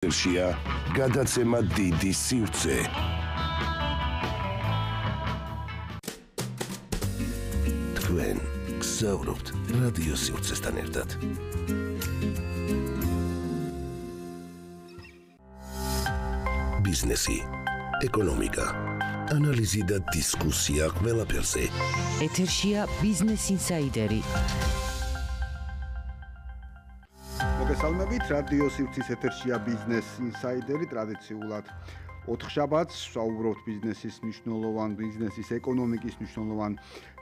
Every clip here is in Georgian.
ეთერშია გადაცემა დიდი სივრცე. თქვენ გსაუბრობთ რადიო სივრცესთან ერთად. ბიზნესი, ეკონომიკა, ანალიზი და დისკუსია ყველაფერზე. ეთერშია ბიზნეს ინსაიდერი. მოგესალმებით, რადიო სივრცის ეთერშია ბიზნეს ინსაიდერი. ტრადიციულად 4 შაბათს ვსაუბრობთ ბიზნესის მნიშვნელოვან, ბიზნესის ეკონომიკის მნიშვნელოვან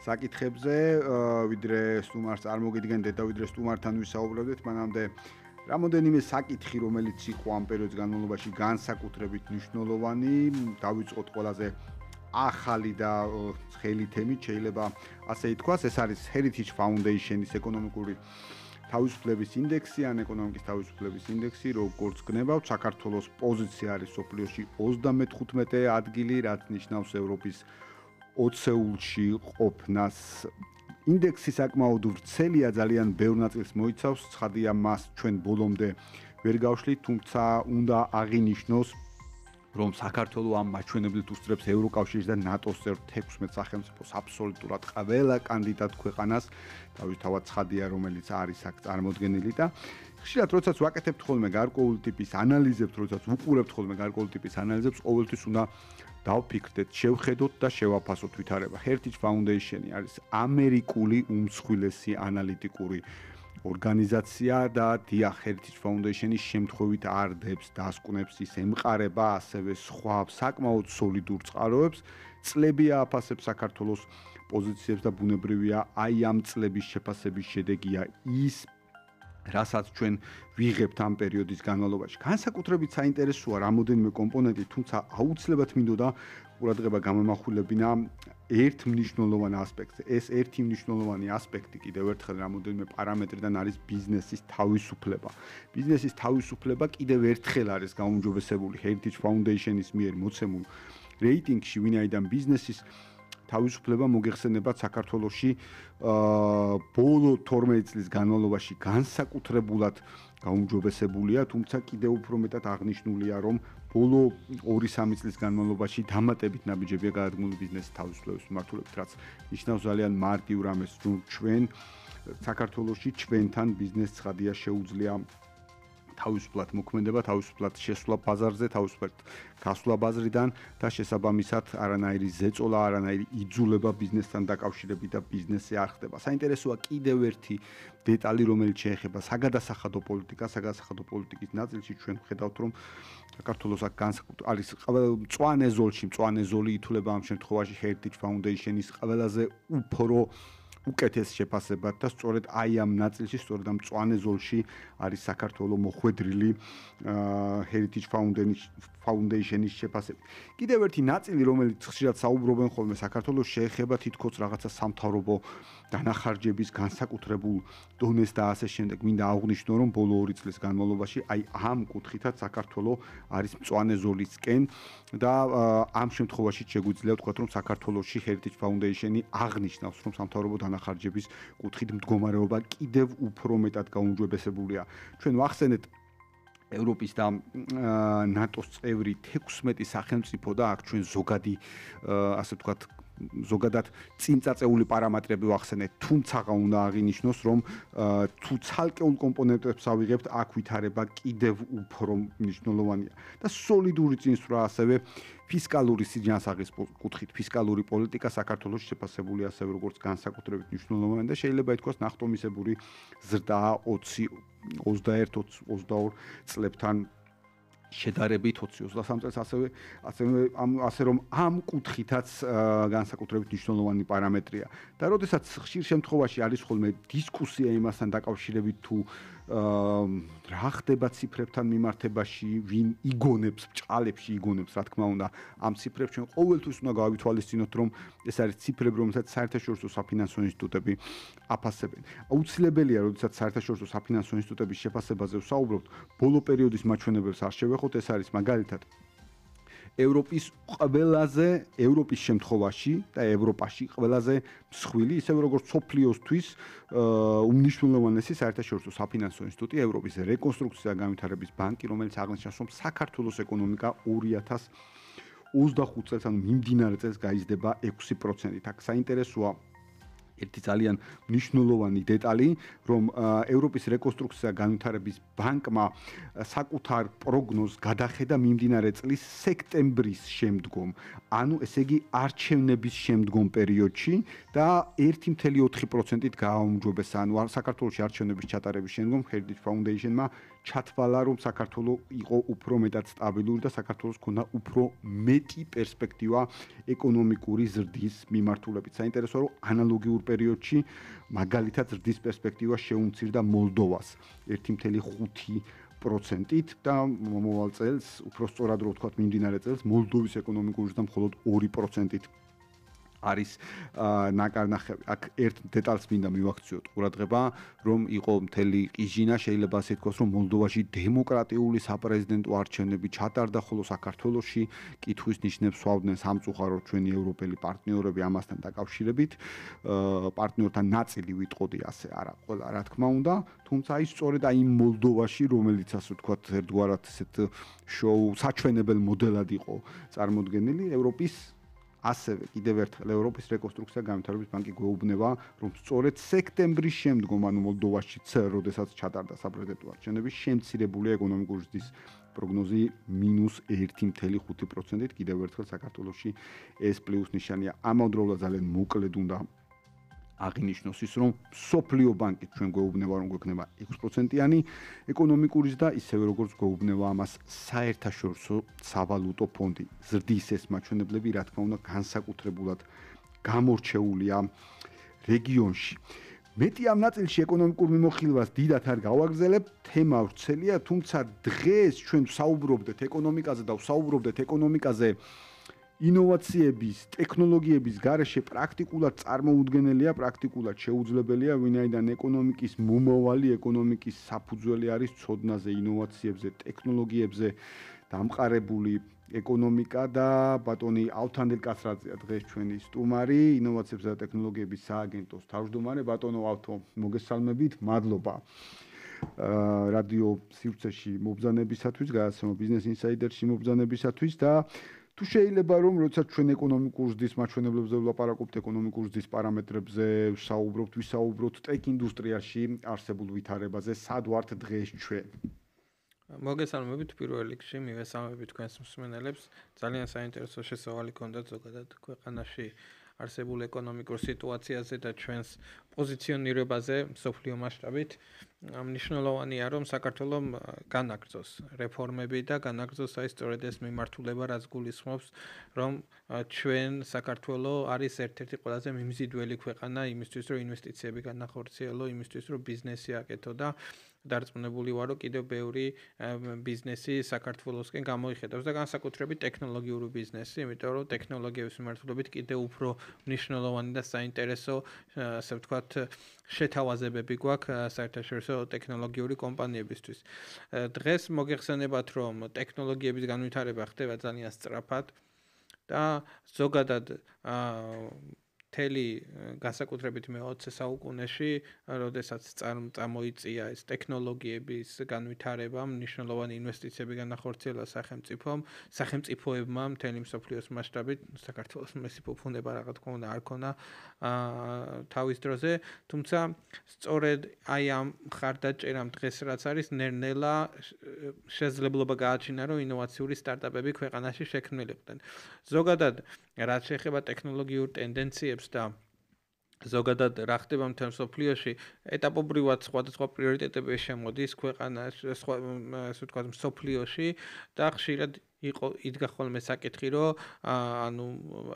საკითხებზე, ვიდრე სტუმარს წარმოგიდგენდეთ და ვიდრე სტუმართან ვისაუბრებდეთ, მანამდე რამოდენიმე საკითხი, რომელიც იყო ამ პერიოდის განმავლობაში განსაკუთრებით მნიშვნელოვანი, დავიწყოთ ყველაზე ახალი და ცხელი თემით, შეიძლება ასე ითქვას, ეს არის Heritage Foundation-ის ეკონომიკური თავისუფლების ინდექსი, ან ეკონომიკის თავისუფლების ინდექსი, როგორც გნებავთ, საქართველოს პოზიცია არის მსოფლიოში 35 ადგილი, რაც ნიშნავს ევროპის 20-ულში ყოფნას. ინდექსი საკმაოდ ვრცელია, ძალიან ბევრ ნაწილს მოიცავს, ცხადია მას ჩვენ ბოლომდე ვერ გავშლით, თუმცა უნდა აღინიშნოს, რომ საქართველო ამ მაჩვენებლით უსწრებს ევროკავშირის და ნატოს წევრ 16 სახელმწიფოს აბსოლუტურად ყველა კანდიდატ ქვეყანას, თავისთავად ცხადია, რომელიც არის აქ წარმოდგენილი და ხშირად როდესაც ვაკეთებთ ხოლმე გარკვეული ტიპის ანალიზებს, როდესაც ვუყურებთ ხოლმე გარკვეული ტიპის ანალიზებს, ყოველთვის უნდა დავფიქრდეთ, შევხედოთ და შევაფასოთ ვითარება. Heritage Foundation არის ამერიკული უმსხვილესი ანალიტიკური ორგანიზაცია და დიახ, Heritage Foundation-ის შემთხვევით არდებს, დასკვნებს, ის ემყარება ასევე სხვა საკმაოდ სოლიდურ წყაროებს, წლები ააფასებს საქართველოს პოზიციებს და ბუნებრივია აი ამ წლების შეფასების შედეგია ის, რასაც ჩვენ ვიღებთ ამ პერიოდის განმავლობაში. განსაკუთრებით საინტერესოა რამოდენიმე კომპონენტი, თუმცა აუცილებლად მინდოდა ყურადღება გამომახვილებინა ერთ მნიშვნელოვან ასპექტზე. ეს ერთი მნიშვნელოვანი ასპექტი კიდევ ერთხელ რამოდენიმე პარამეტრიდან არის ბიზნესის თავისუფლება. ბიზნესის თავისუფლება კიდევ ერთხელ არის გაუმჯობესებული Heritage Foundation-ის მიერ მოცემულ რეიტინგში, ვინაიდან ბიზნესის თავისუფლება მოგეხსენებათ საქართველოში ბოლო 12 წლის განმავლობაში განსაკუთრებულად გაუმჯობესებულია, თუმცა კიდევ უფრო მეტად აღნიშნულია, რომ ბოლო 2-3 წლის განმავლობაში დამატებით ნაბიჯებია გადადგმული ბიზნესის თავისუფლების მიმართულებით, რაც ნიშნავს ძალიან მარტივ რამეს, რომ ჩვენ საქართველოში ჩვენთან ბიზნესს ცხადია შეუძლია თავისუფლად მოქმედება, თავისუფლად შესვლა ბაზარზე, თავისუფლად გასვლა ბაზრიდან და შესაბამისად არანაირი ზეწოლა, არანაირი იძულება ბიზნესთან დაკავშირებით და ბიზნესი არ ხდება. საინტერესოა კიდევ ერთი დეტალი, რომელიც შეეხება საგადასახადო პოლიტიკას, საგადასახადო პოლიტიკის ნაწილში ჩვენ ვხედავთ, რომ საქართველოს აქ განსაკუთრებით არის მწვანე ზოლი ითვლება ამ შემთხვევაში Heritage Foundation-ის ყველაზე უფრო უკეთეს შეფასებად და სწორედ აი ამ ნაწილში, სწორედ ამ მწვანე ზოლში არის საქართველოს მოხვედრილი Heritage Foundation-ის შეფასებით. კიდევ ერთი ნაწილი, რომელიც ხშირად საუბრობენ ხოლმე საქართველოს, შეეხება თითქოს რაღაცა სამთავრობო დანახარჯების განსაკუთრებულ დონეს და ასე შემდეგ. მინდა აღვნიშნო, რომ ბოლო 2 წლის განმავლობაში აი ამ კუთხითაც საქართველოს არის მწვანე ზოლისკენ და ამ შემთხვევაში შეგვიძლია ვთქვათ, რომ საქართველოში Heritage Foundation-ი აღნიშნავს, რომ სამთავრობო დანახარჯების კუთხით მდგომარეობა კიდევ უფრო მეტად გაუმჯობესებულია. ჩვენ ვახსენეთ ევროპის და ნატოს წევრი 16 სახელმწიფო და აქ ჩვენ ზოგადი ასე ვთქვათ ზოგადად წინწაწეული პარამეტრები ვახსენეთ, თუმცა უნდა აღინიშნოს, რომ თუ ცალკეულ კომპონენტებს ავიღებთ, აქ ვითარება კიდევ უფრო მნიშვნელოვანია და სოლიდური წინსვლა ასევე ფისკალური სიჯანსაღის კუთხით, ფისკალური პოლიტიკა საქართველოს შეფასებული ასევე როგორც განსაკუთრებით მნიშვნელოვანი და შეიძლება ითქვას ნახტომისებური ზრდა 21-22 წლებთან შედარებით 20-23 წელს ასე რომ ამ კუთხითაც განსაკუთრებით მნიშვნელოვანი პარამეტრია. და როდესაც ხშირ შემთხვევაში არის ხოლმე დისკუსია იმასთან დაკავშირებით თუ რა ხდება ციფრებთან მიმართებაში, ვინ იგონებს, ბჭყალებში იგონებს, რა თქმა უნდა, ამ ციფრებს ჩვენ ყოველთვის უნდა გავითვალისწინოთ, რომ ეს არის ციფრები, რომელსაც საერთაშორისო საფინანსო ინსტიტუტები აფასებენ. აუცილებელია, როდესაც საერთაშორისო საფინანსო ინსტიტუტების შეფასებაზე ვსაუბრობთ, ბოლო პერიოდის მაჩვენებელს არ შევეხოთ, ეს არის მაგალითად ევროპის შემთხვევაში და ევროპაში ყველაზე მსხვილი, ისევე როგორც სოფლიოსთვის უმნიშვნელოვანესი საერთაშორისო საფინანსო ინსტიტუტი ევროპის რეკონსტრუქცია და განვითარების ბანკი, რომელიც აღნიშნავს, რომ საქართველოს ეკონომიკა 2025 წელს, ანუ მიმდინარე წელს გაიზრდება 6%-ით. აქ საინტერესოა ერთი ძალიან მნიშვნელოვანი დეტალი, რომ ევროპის რეკონსტრუქცია და განვითარების ბანკმა საკუთარ პროგნოზს გადახედა მიმდინარე წლის სექტემბრის შემდგომ, ანუ ესე იგი არჩევნების შემდგომ პერიოდში და 1.4%-ით გააუმჯობესა, ანუ საქართველოში არჩევნების ჩატარების შემდგომ Heritage Foundation-მა ჩათვალა, რომ საქართველოს იყო უფრო მეტად სტაბილური და საქართველოს ქონდა უფრო მეტი პერსპექტივა ეკონომიკური ზრდის მიმართულებით. საინტერესოა, რომ ანალოგიურ პერიოდში მაგალითად ზრდის პერსპექტივა შეუმცირდა მოლდოვას 1.5%-ით და მომავალ წელს, უფრო სწორად რო ვთქვათ, მიმდინარე წელს მოლდოვის ეკონომიკური ზრდა მხოლოდ 2%-ით არის ნაკარნახევი. აქ ერთ დეტალს მინდა მივაქციოთ ყურადღება, რომ იყო მთელი ყიჟინა, შეიძლება ასე თქვას, რომ მოლდოვაში დემოკრატიული საპრეზიდენტო არჩევნები ჩატარდა, ხოლო საქართველოში კითხვის ნიშნებს სვავდნენ სამწუხაროდ ჩვენი ევროპელი პარტნიორები ამასთან დაკავშირებით. პარტნიორთა ნაწილი ვიტყოდი ასე, არა ყველა, რა თქმა უნდა, თუმცა ის სწორედ აი მოლდოვაში, რომელიც ასე ვთქვათ, ერთგვარად ესეთ საჩვენებელ მოდელად იყო წარმოდგენილი, ევროპის ასევე კიდევ ერთხელ ევროპის რეკონსტრუქცია და განვითარების ბანკი გვეუბნება, რომ სწორედ სექტემბრის შემდგომ, ანუ მოლდოვაშიც, როდესაც ჩატარდა საპრეზიდენტო არჩევნები, შემცირებული ეკონომიკური ზრდის პროგნოზი -1.5%-ით, კიდევ ერთხელ საქართველოში ეს პლუს ნიშანია. ამავდროულად ძალიან მოკლედ უნდა აღინიშნოს ის, რომ სოფლიო ბანკი ჩვენ გვეუბნება, რომ გვექნება 6%-იანი ეკონომიკური ზრდა, ისევე როგორც გვეუბნება ამას საერთაშორისო სავალუტო ფონდი. ზრდის ეს მაჩვენებლები, რა თქმა უნდა, განსაკუთრებულად გამორჩეულია რეგიონში. მეტი ამ ნაწილში ეკონომიკურ მიმოხილვას დიდად არ გავაგრძელებ, თემა ვრცელია, თუმცა დღეს ჩვენ ვსაუბრობდეთ ეკონომიკაზე და ვსაუბრობდეთ ეკონომიკაზე ინოვაციების, ტექნოლოგიების გარეშე პრაქტიკულად წარმოუდგენელია, პრაქტიკულად შეუძლებელია, ვინაიდან ეკონომიკის მომავალი, ეკონომიკის საფუძველი არის ცოდნაზე, ინოვაციებზე, ტექნოლოგიებზე დამყარებული ეკონომიკა და ბატონი ალთანდელ კაცრაძეა დღეს ჩვენი სტუმარი, ინოვაციებსა და ტექნოლოგიების სააგენტოს თავმჯდომარე. ბატონო ალთო, მოგესალმებით, მადლობა. რადიო სივრცეში მობრძანებისათვის, გადაცემა Business Insider-ში მობრძანებისათვის და თუ შეიძლება რომ როდესაც ჩვენ ეკონომიკურ ზრდის მაჩვენებლებზე ვლაპარაკობთ, ეკონომიკურ ზრდის პარამეტრებზე ვისაუბროთ ტექ ინდუსტრიაში არსებულ ვითარებაზე, სად ვართ დღეს ჩვენ? მოგესალმებით პირველ რიგში, მივესალმებით თქვენს მსმენელებს. ძალიან საინტერესო შესავალი გქონდათ ზოგადად ქვეყანაში არსებულ ეკონომიკურ სიტუაციაზე და ჩვენს პოზიციონირებაზე მსოფლიო მასშტაბით. მნიშვნელოვანია, რომ საქართველოს განაგრძოს რეფორმები და განაგრძოს აი სწორედ ეს მიმართულება, რაც გულისხმობს, რომ ჩვენ საქართველოს არის ერთ-ერთი ყველაზე მიმზიდველი ქვეყანა იმისთვის, რომ ინვესტიციები განახორციელო, იმისთვის, რომ ბიზნესი აკეთო და დარწმუნებული ვარო, კიდევ ბევრი ბიზნესი საქართველოსკენ გამოიხედავს და განსაკუთრებით ტექნოლოგიური ბიზნესი, იმიტომ რომ ტექნოლოგიების მიმართულებით კიდევ უფრო მნიშვნელოვანი და საინტერესო, ასე ვთქვათ, შეთავაზებები გვაქვს საერთაშორისო ტექნოლოგიური კომპანიებისთვის. დღეს მოგეხსენებათ, რომ ტექნოლოგიების განვითარება ხდება ძალიან სწრაფად და ზოგადად მთელი განსაკუთრებით მე-20 საუკუნეში, როდესაც წამოიწია ეს ტექნოლოგიების განვითარება, მნიშვნელოვანი ინვესტიციები განახორციელა სახელმწიფოებმა მთელი მსოფლიოს მასშტაბით, საქართველოს მისი ფუფუნება რა თქმა უნდა არ ქონა თავის დროზე, თუმცა სწორედ აი ამ მხარდაჭერამ დღეს რაც არის, ნელ-ნელა შესაძლებლობა გააჩინა, რომ ინოვაციური სტარტაპები ქვეყანაში შექმნილიყვნენ. ზოგადად, რაც შეეხება ტექნოლოგიურ ტენდენციებს და ზოგადად რა ხდება მთელ მსოფლიოში, ეტაპობრივად სხვადასხვა პრიორიტეტები შემოდის ქვეყანაში, ასე ვთქვათ, მსოფლიოში და ხშირად იდგა ხოლმე საკითხი, რომ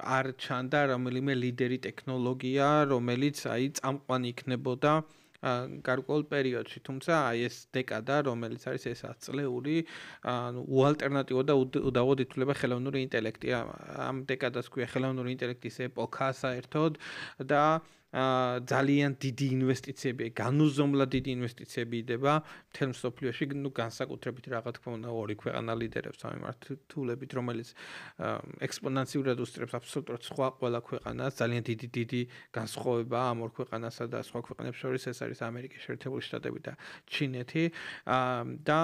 არ ჩანდა რომელიმე ლიდერი ტექნოლოგია, რომელიც აი წამყვანი იქნებოდა გარკვეულ პერიოდში, თუმცა აი ეს დეკადა, რომელიც არის ეს 10 წლეული, უალტერნატივო და უდავოდ ითვლება ხელოვნური ინტელექტი. ამ დეკადას ქვია ხელოვნური ინტელექტის ეპოქა საერთოდ და ძალიან დიდი ინვესტიციები, განუზომლად დიდი ინვესტიციები იდება მთელ მსოფლიოში, განსაკუთრებით რა თქმა უნდა ორი ქვეყანა ლიდერებს ამ მიმართულებით, რომელიც ექსპონენციურად უსწრებს აბსოლუტურად სხვა ყველა ქვეყანას, ძალიან დიდი განსხვავებაა ამ ორ ქვეყანასა და სხვა ქვეყნებს შორის, ეს არის ამერიკის შეერთებული შტატები და ჩინეთი და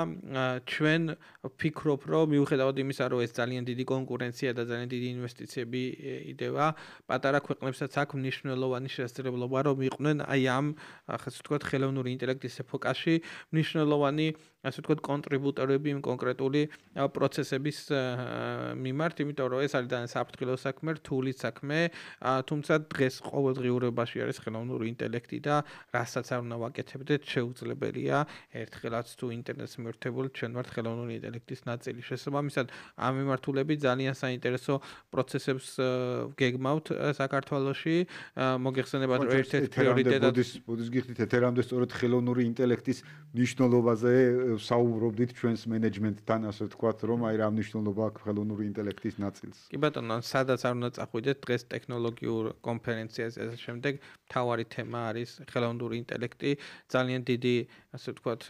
ჩვენ ვფიქრობ, რომ მიუხედავად იმისა, რომ ეს ძალიან დიდი კონკურენცია და ძალიან დიდი ინვესტიციები იდება, პატარა ქვეყნებსაც აქვს მნიშვნელოვანი შესაძლებლობა, რომ იყვნენ აი ამ, ასე ვთქვათ, ხელოვნური ინტელექტის ეპოქაში მნიშვნელოვანი, ასე ვთქვათ, კონტრიბუტორები იმ კონკრეტული პროცესების მიმართ, იმიტომ რომ ეს არის ძალიან საფრთხილო საქმე, რთული საქმე, თუმცა დღეს ყოველდღიურობაში არის ხელოვნური ინტელექტი და რასაც არ უნდა ვაკეთებდეთ, შეუძლებელია ერთხელაც თუ ინტერნეტს მიერთებული ჩვენ ვართ ხელოვნური ინტელექტის ნაწილი. შესაბამისად, ამ მიმართულებით ძალიან საინტერესო პროცესებს გეგმავთ საქართველოში. მოგეხსენებათ, რომ ერთ-ერთი პრიორიტეტად ბუდის გიხდით ეთერამდე სწორედ ხელოვნური ინტელექტის მნიშვნელობაზე საუბრობდით ჩვენს მენეჯმენტთან, ასე ვთქვათ, რომ აი რა მნიშვნელობა აქვს ხელოვნური ინტელექტის ნაწილს. კი ბატონო, სადაც არ უნდა წახვიდეთ დღეს ტექნოლოგიურ კონფერენციაზე, ასე შემდეგ, მთავარი თემა არის ხელოვნური ინტელექტი. ძალიან დიდი, ასე ვთქვათ,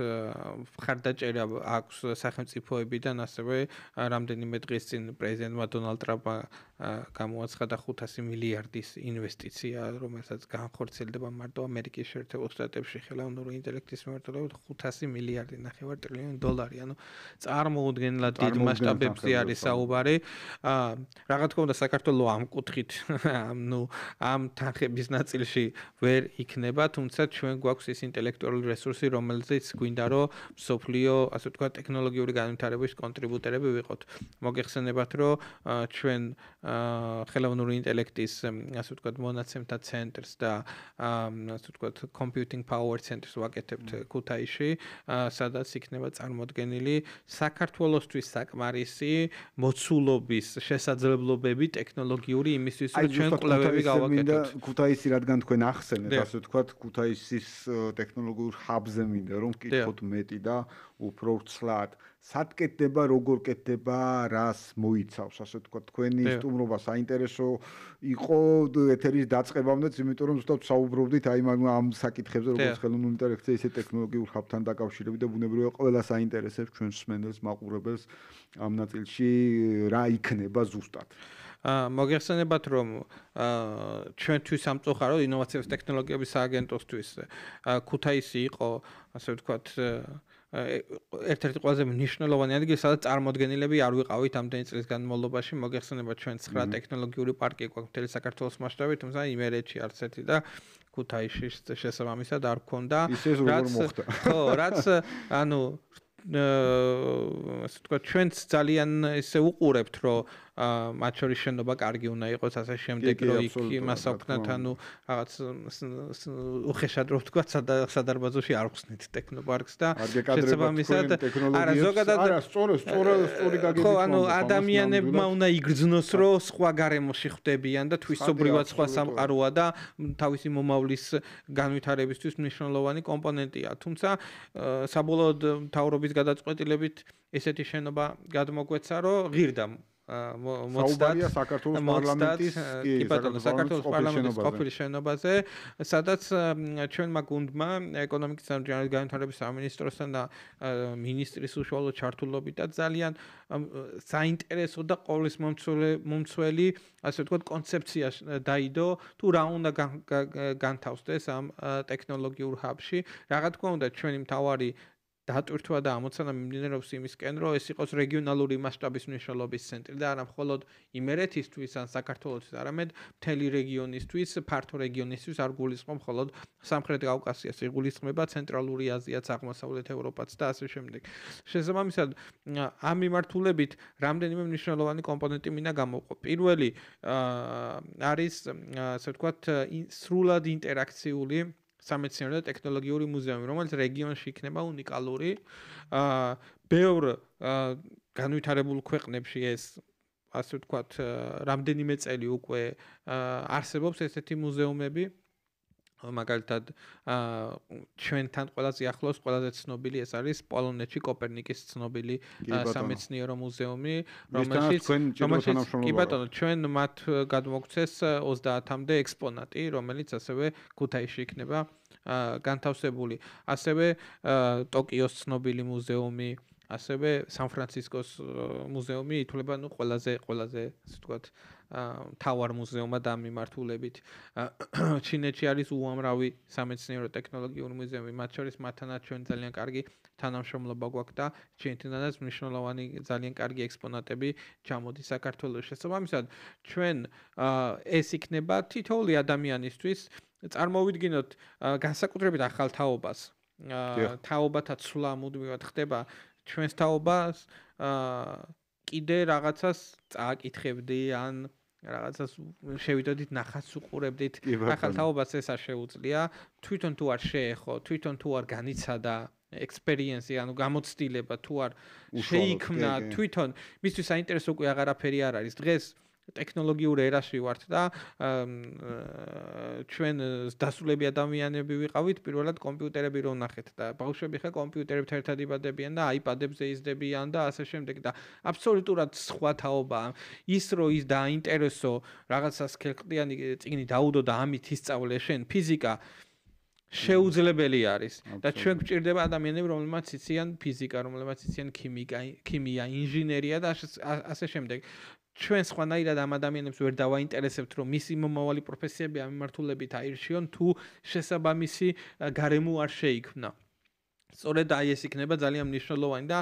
მხარდაჭერა აქვს სახელმწიფოებიდან, ასევე რამდენიმე დღის წინ პრეზიდენტმა დონალდ ტრამპმა გამოაცხადა 500 მილიარდის ინვესტიცია, რომელსაც განხორციელდება მარტო ამერიკის შეერთებულ შტატებში ხელოვნური ინტელექტის მიმართულებით 500 მილიარდი ნახევარ ტრილიონი დოლარი. ანუ წარმოუდგენლად დიდ მასშტაბებზე არის საუბარი. რა თქმა უნდა, საქართველოს ამ კუთხით, ამ თანხების ნაწილში ვერ იქნება, თუმცა ჩვენ გვაქვს ის ინტელექტუალური რესურსი, რომელზეც გვინდა რომ მსოფლიო, ასე ვთქვათ, ტექნოლოგიური განვითარების კონტრიბუტორები ვიყოთ. მოგეხსენებათ, რომ ჩვენ ხელოვნური ინტელექტის, ასე ვთქვათ, მონაცემთა ცენტრს და ასე ვთქვათ, computing power centers ვაკეთებთ ქუთაისში, სადაც იქნება წარმოდგენილი საქართველოსთვის საკმარისი მოცულობის შესაძლებლობები ტექნოლოგიური იმისთვის, რომ ჩვენ კვლევები გავაკეთოთ. ქუთაისი რადგან თქვენ ახსენეთ, ასე ვთქვათ, ქუთაისის ტექნოლოგიურ ჰაბზე მინდა რომ ვკითხოთ მეტი და უფრო ვრცლად. სად კეთდება, როგორ კეთდება, რას მოიცავს, ასე ვთქვათ, თქვენი სტუმრობა საინტერესო იყო ეთერის დაწყებამდეც, იმიტომ რომ ზუსტად საუბრობდით აი ამ საკითხებზე, როგორც ხელოვნური ინტელექტზე, ისე ტექნოლოგიურ ჰაბთან დაკავშირებით და ბუნებრივია ყველა საინტერესებს ჩვენს მსმენელს, მაყურებელს ამ ნაწილში რა იქნება ზუსტად. მოგეხსენებათ, რომ ჩვენთვის სამწუხაროდ ინოვაციების ტექნოლოგიების სააგენტოსთვის ქუთაისი იყო, ასე ვთქვათ, ერთ-ერთი ყველაზე მნიშვნელოვანი ადგილი, სადაც წარმოდგენილები არ ვიყავით ამდენი წლის განმავლობაში. მოგეხსენებათ, ჩვენ 9 ტექნოლოგიური პარკი გვაქვს მთელი საქართველოს მასშტაბით, თუმცა იმერეთში არც ერთი და ქუთაისში შესაბამისად არ გქონდა. ხო, რაც ანუ ასე ვთქვათ, ჩვენც ძალიან ესე უყურებთ, რომ მათ შორის შენობა კარგი უნდა იყოს, ასე შემდეგ, რომ იქ იმას აქვთ, ანუ რაღაც უხეშად რო ვთქვათ, სადარბაზოში არ ხსნით ტექნოპარკს და შესაბამისად არა ზოგადად არა სწორი გაგებით. ხო, ანუ ადამიანებმა უნდა იგრძნოს, რომ სხვა გარემოში ხვდებიან და თვისობრივად სხვა სამყაროა და თავისი მომავლის განვითარებისთვის მნიშვნელოვანი კომპონენტია. თუმცა საბოლოოდ მთავრობის გადაწყვეტილებით ესეთი შენობა გადმოგვეცა, რომ ღირდა საუბარია საქართველოს პარლამენტის საქართველოს პარლამენტის ყოფილი შენობაზე, სადაც ჩვენმა გუნდმა ეკონომიკის და განვითარების სამინისტროსთან და მინისტრის უშუალო ჩართულობითაც ძალიან საინტერესო და ყოვლის მომცველი, ასე ვთქვათ, კონცეფცია დაიდო, თუ რა უნდა განთავსდეს ამ ტექნოლოგიურ ჰაბში. რა თქმა უნდა, ჩვენი მთავარი დატვირთვა და ამოცანა მიმდინარეობს იმისკენ, რომ ეს იყოს რეგიონალური მასშტაბის მნიშვნელობის ცენტრი და არა მხოლოდ იმერეთისთვის ან საქართველოსთვის, არამედ მთელი რეგიონისთვის, ფართო რეგიონისთვის არ გულისხმობ მხოლოდ სამხრეთ კავკასიას, იგულისხმება ცენტრალური აზიაც, აღმოსავლეთ ევროპაც და ასე შემდეგ. შესაბამისად, ამ მიმართულებით რამდენიმე მნიშვნელოვანი კომპონენტი მინდა გამოვყო. პირველი არის, ასე ვთქვათ, სრულად ინტერაქციული სამეცნიერო და ტექნოლოგიური მუზეუმი, რომელიც რეგიონში იქნება უნიკალური. ბევრ განვითარებულ ქვეყნებში ეს, ასე ვთქვათ, რამდენიმე წელი უკვე არსებობს ესეთი მუზეუმები. მაგალითად ჩვენთან ყველაზე ახლოს ყველაზე ცნობილი ეს არის პოლონეთში კოპერნიკის ცნობილი სამეცნიერო მუზეუმი კი ბატონო ჩვენ მათ გადმოგცეს 30-მდე ექსპონატი რომელიც ასევე ქუთაისში იქნება განთავსებული ასევე ტოკიოს ცნობილი მუზეუმი ასევე სან-ფრანცისკოს მუზეუმი ითვლება ყველაზე ასე ვთქვათ თავარ მუზეუმად ამ მიმართულებით ჩინეთში არის უამრავი სამეცნიერო ტექნოლოგიური მუზეუმი მათ შორის მათთანაც ჩვენ ძალიან კარგი თანამშრომლობა გვაქვს და ჩვენთანაც მნიშვნელოვანი ძალიან კარგი ექსპონატები ჩამოდის საქართველოს შესაბამისად ჩვენ ეს იქნება თითოეული ადამიანისთვის წარმოვიდგინოთ განსაკუთრებით ახალ თაობას თაობათა ცვლა მუდმივად ხდება ჩვენს თაობას კიდე რაღაცას წააკითხებდი ან რაღაცას შევიდოდით ნახატს უყურებდით ახალ თაობას ეს არ შეუძლია თვითონ თუ არ შეეხო თვითონ თუ არ განიცადა ექსპერიენსი ანუ გამოცდილება თუ არ შეიქმნა თვითონ მისთვის საინტერესო უკვე აღარაფერი არ არის დღეს ტექნოლოგიურ ერაში ვართ და ჩვენ დასულები ადამიანები ვიყავით პირველად კომპიუტერები რო ვნახეთ და ბავშვები ხა კომპიუტერებთან ერთად იბადებიან და აიპადებზე იზრდებიან და ასე შემდეგ და აბსოლუტურად სხვა თაობაა ის რო ის დაინტერესო რაღაცას ქელყდიანი წიგნი დაუდო და ამით ისწავლე შენ ფიზიკა შეუძლებელი არის და ჩვენ გვჭირდება ადამიანები რომლებმაც იციან ფიზიკა რომლებმაც იციან ქიმია ინჟინერია და ასე შემდეგ ჩვენ სხვანაირად ამ ადამიანებს ვერ დავაინტერესებთ რომ მისი მომავალი პროფესიები ამ მიმართულებით აირჩიონ თუ შესაბამისი გარემო არ შეიქმნა სწორედ აი ეს იქნება ძალიან მნიშვნელოვანი და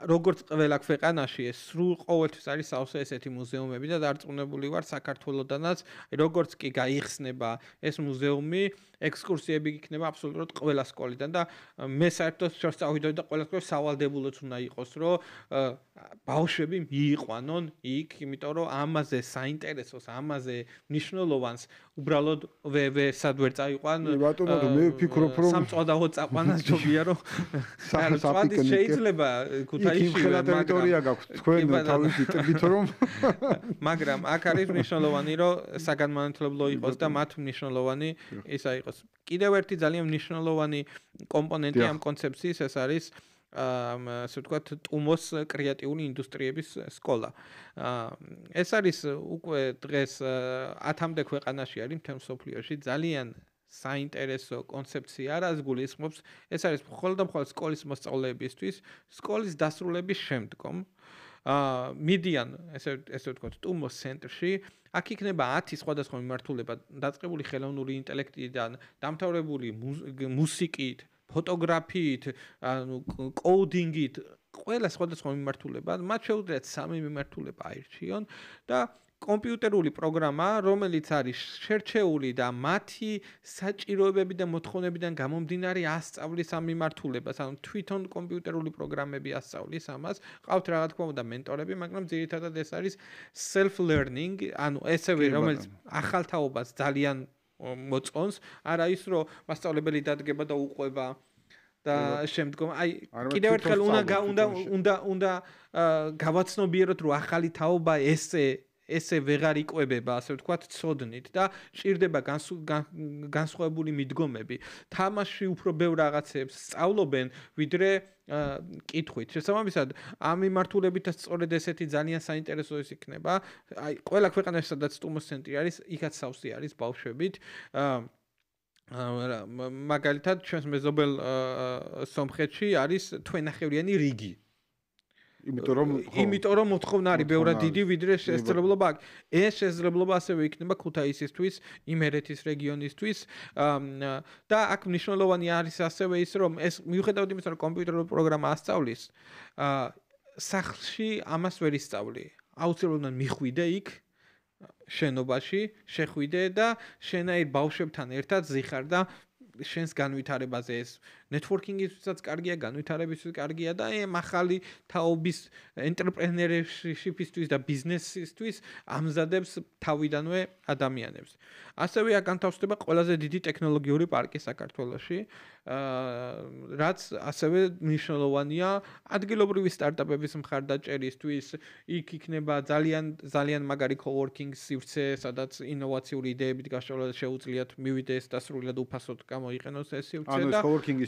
როგორც ყველა ქვეყანაში ეს სრულ ყოველთვის არის სავსე ესეთი მუზეუმები და დარწმუნებული ვარ საქართველოდანაც როგორც კი გაიხსნება ეს მუზეუმი ექსკურსიები იქნება აბსოლუტურად ყველა სკოლიდან და მე საერთოდ შორს წავიდოდი და ყველა სკოლა სავალდებულოც უნდა იყოს რომ ბავშვები მიიყვანონ იქ იმიტომ რომ ამაზე საინტერესოს ამაზე მნიშვნელოვანს უბრალოდ სად ვერ წაიყვან ბატონო მე ვფიქრობ რომ სამწვადაო წაყვანას ჯობია რომ საფიქრე შეიძლება ქუთაისში ხელა ტერიტორია გაქვთ თქვენ თავისი ტბით რომ მაგრამ აქ არის მნიშვნელოვანი რომ საგანმანათლებლო იყოს და მათ მნიშვნელოვანი ისა იყოს კიდევ ერთი ძალიან მნიშვნელოვანი კომპონენტი ამ კონცეფციის ეს არის ასე ვთქვათ ტუმოს კრეატიული ინდუსტრიების სკოლა ეს არის უკვე დღეს 10-მდე ქვეყანაში არის მთელ მსოფლიოში ძალიან საინტერესო კონცეფცია რაც გულისხმობს ეს არის მხოლოდ და მხოლოდ სკოლის მოსწავლეებისთვის სკოლის დასრულების შემდგომ მიდიან ესე ვთქვათ ტუმოს ცენტრში აქ იქნება 10 სხვადასხვა მიმართულება დაწყებული ხელოვნური ინტელექტიდან დამთავრებული მუსიკით ფოტოგრაფიით ანუ კოუდინგით ყველა სხვადასხვა მიმართულება მათ შეუძლიათ 3 მიმართულება აირჩიონ და კომპიუტერული პროგრამა, რომელიც არის შერჩეული და მათი საჭიროებები და მოთხოვნებიდან გამომდინარე ასწავლის ამ მიმართულებას, ანუ თვითონ კომპიუტერული პროგრამები ასწავლის ამას, ყავთ რა თქმა უნდა მენტორები, მაგრამ ძირითადად ეს არის self learning, ანუ ესევე რომელიც ახალ თაობას ძალიან მოწონს, არა ის რომ მასწავლებელი დადგება და უყვება და შემდგომ აი კიდევ ერთხელ უნდა გავაცნობიეროთ რომ ახალი თაობა ესე ვეღარ იკვებება, ასე ვთქვათ, ცოდნით და ჭირდება განსხვავებული მიდგომები. თამაში უფრო ბევრ რაღაცებს სწავლობენ, ვიდრე კითხვით. შესაბამისად, ამ მიმართულებითაც სწორედ ესეთი ძალიან საინტერესო ის იქნება. აი, ყველა ქვეყანაში, სადაც ტუმოს ცენტრი არის, იქაც სავსე არის ბავშვებით. მაგალითად, ჩვენს მეზობელ სომხეთში არის თვენახევრიანი რიგი. იმიტომ რომ მოთხოვნა არის ბევრად დიდი ვიდრე შესაძლებლობა აქვს. ეს შესაძლებლობა ასევე იქნება ქუთაისისთვის, იმერეთის რეგიონისთვის და აქ მნიშვნელოვანი არის ასევე ის რომ ეს მიუხედავად იმისა რომ კომპიუტერული პროგრამა ასწავლის, სახლში ამას ვერ ისწავლი. აუცილებლად მიხვიდე იქ შენობაში, შეხვიდე და შენაირ ბავშვებთან ერთად ზიხარ და შენს განვითარებაზე ეს networking-ისთვისაც კარგია, განვითარებისთვის კარგია და ახალი თაობის entrepreneurship-ისთვის და business-ისთვის ამზადებს თავიდანვე ადამიანებს. ასევე აქ განთავსდება ყველაზე დიდი ტექნოლოგიური პარკი საქართველოში, რაც ასევე მნიშვნელოვანია ადგილობრივი სტარტაპების მხარდაჭერისთვის. იქ იქნება ძალიან მაგარი coworking სივრცე, სადაც ინოვაციური იდეებით გასწავლად შეუძლიათ მივიდეს და სრულად უფასოდ გამოიყენოს ეს სივრცე და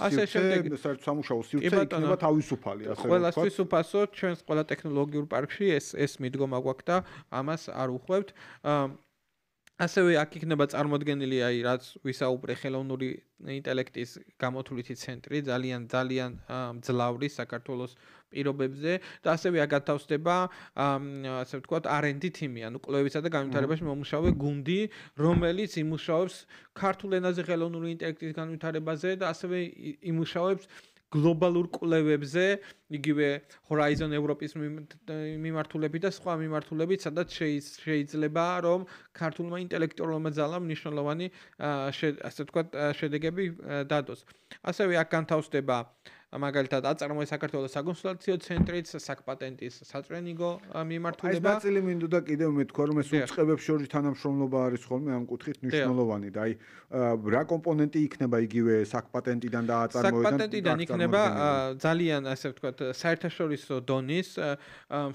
ასე შემდეგ სამუშაო სივრცე იქნება თავისუფალი, ასე ვთქვათ. ყველასთვის უფასოდ ჩვენს ყველა ტექნოლოგიურ პარკში ეს მიდგომა გვაქვს და ამას არ უხვევთ. ასევე აქ იქნება წარმოდგენილი რაც ვისაუბრე ხელოვნური ინტელექტის გამოთვლითი ცენტრი, ძალიან მძლავრი საქართველოს პირობებზე და ასევე აქ გათავსდება ასე ვთქვათ R&D თიმი, ანუ კვლევისა და განვითარებაში მომუშავე გუნდი, რომელიც იმუშავებს ქართულ ენაზე ხელოვნური ინტელექტის განვითარებაზე და ასევე იმუშავებს გლობალურ კვლევებზე, იგივე Horizon Europe-ის მიმართულებით და სხვა მიმართულებით, სადაც შეიძლება რომ ქართულმა ინტელექტუალურმა ძალამ მნიშვნელოვანი ასე ვთქვათ შედეგები დადოს. ასევე აქ განთავსდება მაგალითად აწარმოეს საქართველოს საკონსულტაციო ცენტრიც, საკპატენტის სატრენინგო მიმართულება. ეს ნაწილი მინდოდა კიდევ მეთქვა რომ ეს უწყებებს შორის თანამშრომლობა არის ხოლმე ამ კუთხით მნიშვნელოვანი და რა კომპონენტი იქნება იგივე საკპატენტიდან და აწარმოებიდან. საკპატენტიდან იქნება ძალიან ასე ვთქვათ საერთაშორისო დონის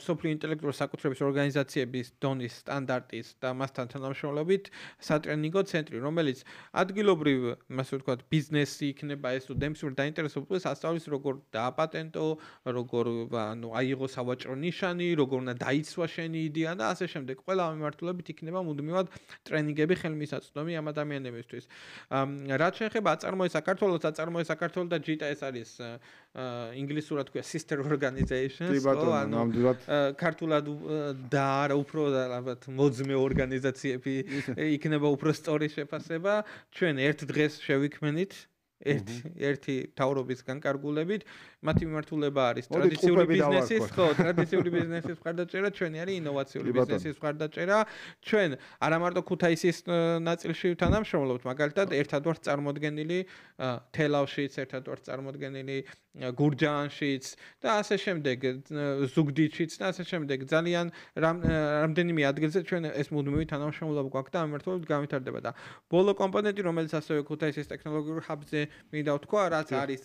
მსოფლიო ინტელექტუალური საკუთრების ორგანიზაციების დონის სტანდარტის და მასთან თანამშრომლობით სატრენინგო ცენტრი, რომელიც ადგილობრივ ასე ვთქვათ ბიზნესი იქნება ეს თუ დემსვირ დაინტერესებულს ასწავლის როგორ დააპატენტო, როგორ აიღო სავაჭრო ნიშანი, როგორ უნდა დაიცვა შენი იდეა და ასე შემდეგ. ყველა ამ მიმართულებით იქნება მუდმივად ტრენინგები ხელმისაწვდომი ამ ადამიანებისთვის. რაც შეეხება აწარმოეს საქართველოს და JITA ეს არის ინგლისურად ქვია sister organizations, ქართულად და არა უფრო ალბათ მოძმე ორგანიზაციები იქნება უფრო სწორი შეფასება. ჩვენ ერთ დღეს შევიქმნით ერთი თავრობის განკარგულებით, მათი მიმართულება არის ტრადიციული ბიზნესის მხარდაჭერა, ჩვენი არის ინოვაციური ბიზნესის მხარდაჭერა. ჩვენ არა მარტო ქუთაისის ნაწილში თანამშრომლობთ, მაგალითად, ერთად ვართ წარმოდგენილი თელავშიც, ერთად ვართ წარმოდგენილი გურჯაანშიც და ასე შემდეგ, ზუგდიდშიც და ასე შემდეგ. ძალიან რამდენიმე ადგილზე ჩვენ ეს მუდმივი თანამშრომლობა გვაქვს და ამ მიმართულებით განვითარდება და ბოლო კომპონენტი, რომელიც ასევე ქუთაისის ტექნოლოგიურ ჰაბზე მინდა ვთქვა, რაც არის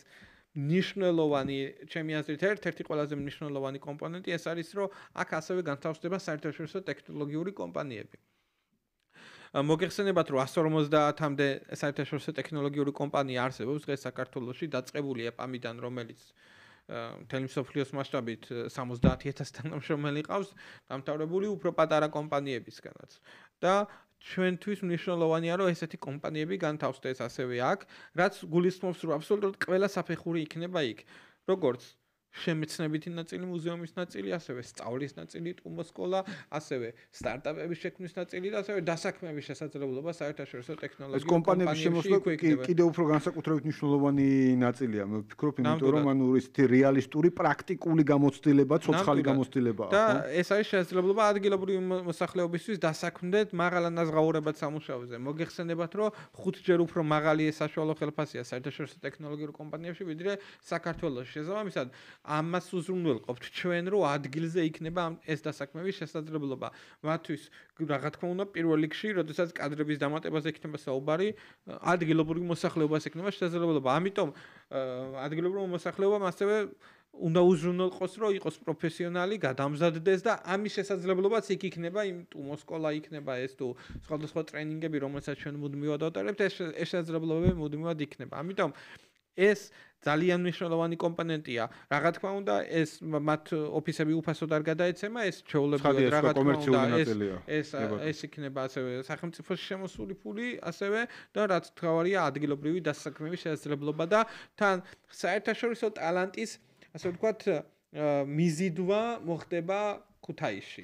მნიშვნელოვანი, ჩემი აზრით ერთ-ერთი ყველაზე მნიშვნელოვანი კომპონენტი ეს არის, რომ აქ ასევე განთავსდება საერთაშორისო ტექნოლოგიური კომპანიები. მოგეხსენებათ, რომ 150-მდე საერთაშორისო ტექნოლოგიური კომპანია არსებობს დღეს საქართველოში, დაწყებულია EPAM-დან, რომელიც მთელი მსოფლიოს მასშტაბით 70,000 თანამშრომელი ყავს, დამთავრებული უფრო პატარა კომპანიებისგანაც. და ჩვენთვის მნიშვნელოვანია, რომ ესეთი კომპანიები განთავსდეს ასევე აქ, რაც გულისხმობს, რომ აბსოლუტურად ყველა საფეხური იქნება იქ. როგორც შემეცნებითი ნაწილი, მუზეუმის ნაწილი, ასევე სწავლის ნაწილი, ტუმბო სკოლა, ასევე სტარტაპების შექმნის ნაწილი და ასევე დასაქმების შესაძლებლობა საერთაშორისო ტექნოლოგიურ კომპანიების შემოსვლა კიდევ უფრო განსაკუთრებით მნიშვნელოვანი ნაწილია. მე ვფიქრობ, იმიტომ რომ ანუ ისეთი რეალისტური, პრაქტიკული გამოცდილება, ცოცხალი გამოცდილებაა. და ეს არის შესაძლებლობა ადგილობრივი მოსახლეობისთვის დასაქმდეთ მაღალანაზღაურებად სამუშაოზე. მოგეხსენებათ, რომ 5-ჯერ უფრო მაღალი საშუალო ხელფასია საერთაშორისო ტექნოლოგიურ კომპანიებში, ვიდრე საქართველოში. შესაბამისად, ამას უზრუნველყოფთ ჩვენ, რომ ადგილზე იქნება ეს დასაქმების შესაძლებლობა. მათთვის რა თქმა უნდა, პირველ რიგში, როდესაც კადრების დამატებაზე იქნება საუბარი, ადგილობრივი მოსახლეობას იქნება შესაძლებლობა. ამიტომ ადგილობრივი მოსახლეობამ ასევე უნდა უზრუნველყოს, რომ იყოს პროფესიონალი, გადამზადდეს და ამის შესაძლებლობაც იქ იქნება, იმ ტუმბო სკოლა იქნება ეს თუ სხვადასხვა ტრენინგები, რომელსაც ჩვენ მუდმივად ავტარებთ, ეს შესაძლებლობები მუდმივად იქნება. ამიტომ ეს ძალიან მნიშვნელოვანი კომპონენტია. Რა თქმა უნდა, ეს მათ ოფისები უფასოდ არ გადაეცემა, ეს ჩვეულებრივად რა თქმა უნდა, ეს იქნება ასევე სახელმწიფოს შემოსული ფული, ასევე და რაც თავარია ადგილობრივი დასაქმების შესაძლებლობა და თან საერთაშორისო ტალანტის, ასე ვთქვათ, მიზიდვა მოხდება ქუთაისში.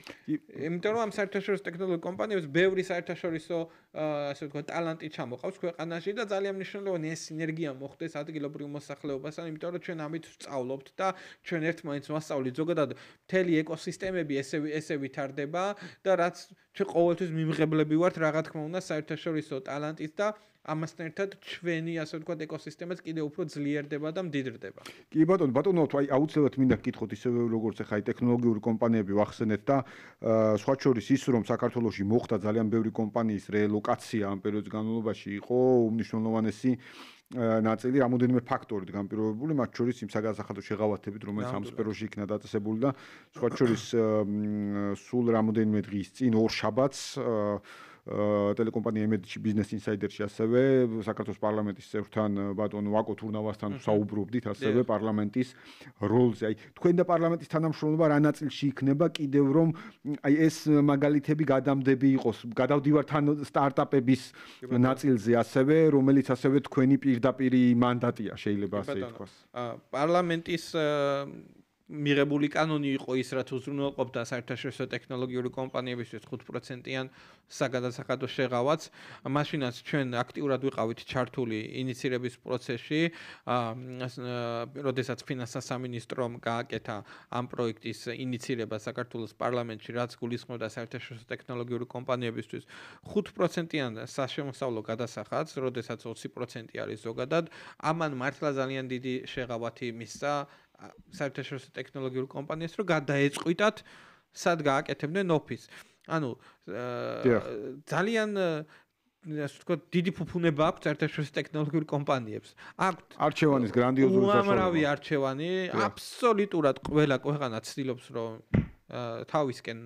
იმიტომ რომ ამ საერთაშორისო ტექნოლოგიურ კომპანიებს ბევრი საერთაშორისო ასე ვთქვათ ტალანტი ჩამოყავს ქვეყანაში და ძალიან მნიშვნელოვანია ეს სინერგია მოხდეს ადგილობრივ მოსახლეობასთან, იმიტომ რომ ჩვენ ამით ვსწავლობთ და ჩვენ ერთმანეთს ვასწავლით ზოგადად მთელი ეკოსისტემები ესე ვითარდება და რაც ჩვენ ყოველთვის მიმღებლები ვართ რა თქმა უნდა საერთაშორისო ტალანტის და ამასთან ერთად ჩვენი ასე ვთქვათ ეკოსისტემაც კიდევ უფრო ძლიერდება და მდიდრდება. კი ბატონო, თუ აუცილებლად მინდა გკითხოთ ისევე როგორც ახლა ტექნოლოგიური კომპანიები ვახსენეთ და სხვა შორის ის რომ საქართველოში მოხდა ძალიან ბევრი კომპანიის რელოკაცია ამ პერიოდის განმავლობაში იყო უმნიშვნელოვანესი ნაწილი რამოდენიმე ფაქტორით განპირობებული, მათ შორის იმ საგაზახადო შეღავათებით, რომელიც ამ სფეროში იქნა დაწესებული და სხვა შორის სულ რამოდენიმე დღის წინ ორ შაბათს ტელეკომპანია იმედში ბიზნეს ინსაიდერში ასევე საქართველოს პარლამენტის წევრთან ბატონ ვაკო თურნავასთან საუბრობდით ასევე პარლამენტის როლზე. აი თქვენ და პარლამენტის თანამშრომლობა რა ნაწილში იქნება კიდევ რომ აი ეს მაგალითები გადამდები იყოს, გადავდივართ თან სტარტაპების ნაწილზე ასევე, რომელიც ასევე თქვენი პირდაპირი მანდატია შეიძლება ასე ითქვას. პარლამენტის მიღებული კანონი იყო ის, რაც უზრუნველყოფდა საერთაშორისო ტექნოლოგიური კომპანიებისთვის 5%-იან საგადასახადო შეღავათს. მაშინაც ჩვენ აქტიურად ვიყავით ჩართული ინიცირების პროცესში, როდესაც ფინანსთა სამინისტრომ გააკეთა ამ პროექტის ინიცირება საქართველოს პარლამენტში, რაც გულისხმობდა საერთაშორისო ტექნოლოგიური კომპანიებისთვის 5%-იან საშემოსავლო გადასახადს, როდესაც 20% არის ზოგადად. ამან მართლა ძალიან დიდი შეღავათი მისცა საერთაშორისო ტექნოლოგიურ კომპანიას, რომ გადაეწყვიტათ სად გააკეთებდნენ ოფისს. ანუ ძალიან ასე ვთქვათ, დიდი ფუფუნება აქვს საერთაშორისო ტექნოლოგიურ კომპანიებს. აქვთ არჩევანის გრანდიოზული საშუალება. უამრავი არჩევანი, აბსოლუტურად ყველა ქვეყანა ცდილობს, რომ თავისკენ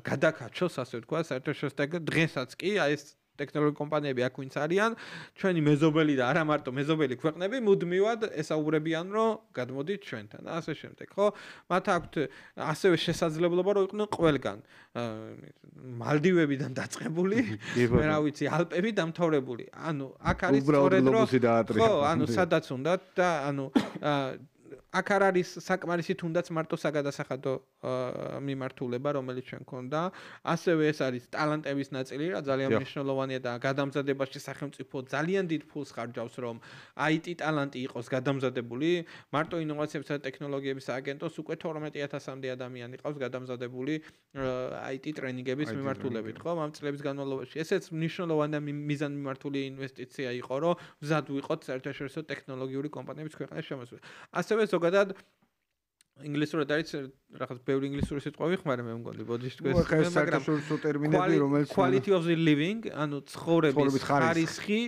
გადაკაჩოს, ასე ვთქვათ, საერთაშორისო დღესაც კი ეს ტექნოლოგიურ კომპანიები აქ ვინც არიან, ჩვენი მეზობელი და არა მარტო მეზობელი ქვეყნები მუდმივად ესაუბრებიან, რომ გადმოდით ჩვენთან და ასე შემდეგ, ხო? მათ აქვთ ასევე შესაძლებლობა, რომ იყვნენ ყველგან. მალდივებიდან დაწყებული, მე რა ვიცი, ალპები დამთავრებული. ანუ აქ არის სწორედ რომ ხო, ანუ სადაც უნდათ და ანუ აქ არ არის საკმარისი თუნდაც მარტო საგადასახადო მიმართულება, რომელიც ჩვენ გქონდა. ასევე ეს არის ტალანტების ნაწილი, რა ძალიან მნიშვნელოვანია და გადამზადებაში სახელმწიფო ძალიან დიდ ფულს ხარჯავს, რომ IT ტალანტი იყოს გადამზადებული. მარტო ინოვაციებისა და ტექნოლოგიების სააგენტოს უკვე 12000-მდე ადამიანი ყავს გადამზადებული IT ტრენინგების მიმართულებით, ხო? ამ წლების განმავლობაში. ესეც მნიშვნელოვანი და მიზანმიმართული ინვესტიცია იყო, რომ მზად ვიყოთ საერთაშორისო ტექნოლოგიური კომპანიების ქვეყანაში შემოსვლას. ასევე ზოგადად ინგლისურად არის რაღაც ბევრი ინგლისური სიტყვა ვიხმარე მე მგონი ბოდიშტკეს მაგრამ საერთაშორისო ტერმინები რომელიც quality of the living ანუ ცხოვრების ხარისხი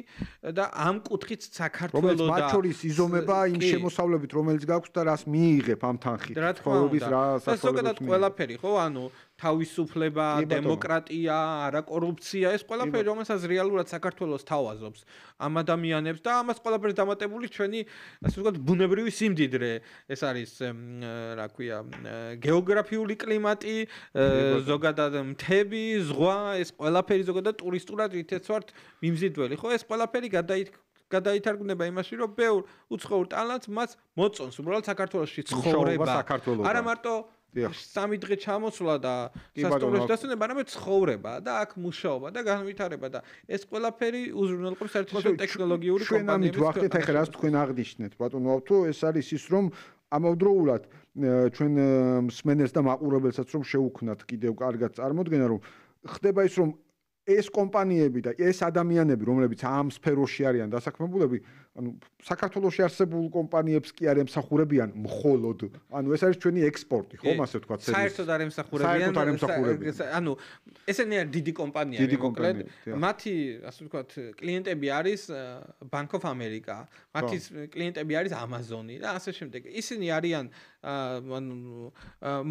და ამ კუთხით საქართველოს და რომელიც მათ შორის იზომება იმ შემოსავლებით რომელიც გაქვს და რას მიიღებ ამ თანხით ცხოვრების რა სასწაულებს ზოგადად ყველაფერი ხო ანუ თავისუფლება, დემოკრატია, არაკორუფცია, ეს ყველაფერი რომელსაც რეალურად საქართველოს თავაზობს ამ ადამიანებს და ამას ყველაფერს დამატებული ჩვენი ასე ვთქვათ ბუნებრივი სიმდიდრე ეს არის რა ქვია გეოგრაფიული კლიმატი, ზოგადად მთები, ზღვა, ეს ყველაფერი ზოგადად ტურისტულად რითაც ვართ მიმზიდველი, ხო? ეს ყველაფერი გადაითარგმნება იმაში, რომ ბევრ უცხოურ ტალანტს მას მოწონს უბრალოდ საქართველოში ცხოვრება. არა მარტო სამი დღე ჩამოსვლა და სასტუმროში დასვენება, არამედ ცხოვრება და აქ მუშაობა და განვითარება და ეს ყველაფერი უზრუნველყოფს საერთაშორისო ტექნოლოგიური კომპანიების. ჩვენ ვახდეთ ახლა რას თქვენ აღნიშნეთ, ბატონო ავთო, ეს არის ის რომ ამავდროულად ჩვენ მსმენელს და მაყურებელსაც რომ შეუქმნათ კიდევ კარგად წარმოდგენა რომ ხდება ის რომ ეს კომპანიები და ეს ადამიანები რომლებიც ამ სფეროში არიან დასაქმებულები ანუ საქართველოში არსებულ კომპანიებს კი არ ემსახურებიან მხოლოდ ანუ ეს არის ჩვენი ექსპორტი ხომ ასე ვთქვათ საერთოდ არ ემსახურებიან ანუ ესენი არის დიდი კომპანიები მოკლედ მათი ასე ვთქვათ კლიენტები არის Bank of America მათი კლიენტები არის Amazon-ი და ასე შემდეგ ისინი არიან ანუ